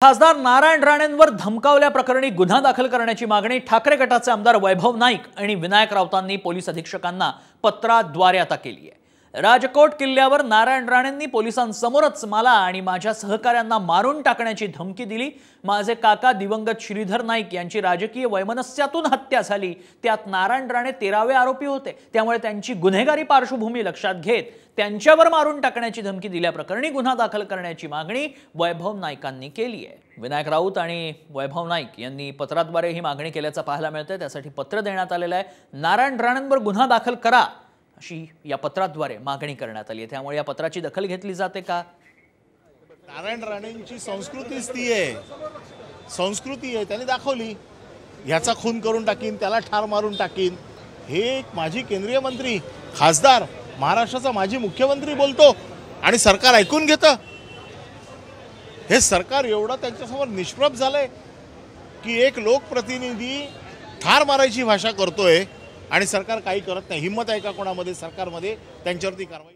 खासदार नारायण राणेंवर धमकावल्याप्रकरणी गुन्हा दाखल करण्याची मागणी ठाकरे गटाचे आमदार वैभव नाईक आणि विनायक राऊतांनी पोलीस अधीक्षकांना पत्राद्वारे आता केली आहे। राजकोट किल्ल्यावर नारायण राणेंनी पोलिसांसमोरच मला आणि माझ्या सहकाऱ्यांना मारून टाकण्याची धमकी दिली। माझे काका दिवंगत श्रीधर नाईक यांची राजकीय वैमनस्यातून हत्या झाली। त्यात नारायण राणे 13वे आरोपी होते, त्यामुळे त्यांची गुन्हेगारी पार्श्वभूमी लक्षात घेत त्यांच्यावर मारून टाकण्याची धमकी दिल्याप्रकरणी गुन्हा दाखल करण्याची मागणी वैभव नाईकांनी केली आहे। विनायक राऊत आणि वैभव नाईक यांनी पत्राद्वारे ही मागणी केल्याचं पाहायला मिळतंय। त्यासाठी पत्र देण्यात आलेलं आहे। नारायण राणेंवर गुन्हा दाखल करा अशी या पत्राद्वारे मागणी करण्यात आली आहे। त्यामुळे या पत्राची दखल घेतली जाते का? नारायण राणेंची संस्कृतीच ती आहे, संस्कृती आहे त्यांनी दाखवली। याचा खून करून टाकीन, त्याला ठार मारून टाकीन, हे एक माजी केंद्रीय मंत्री, खासदार, महाराष्ट्राचा माजी मुख्यमंत्री बोलतो आणि सरकार ऐकून घेतं। हे सरकार एवढं त्यांच्यासमोर निष्प्रभ झालंय की एक लोकप्रतिनिधी ठार मारायची भाषा करतोय आणि सरकार काही करत नाही। हिम्मत आहे का कोणामध्ये सरकारमध्ये त्यांच्यावरती कारवाई?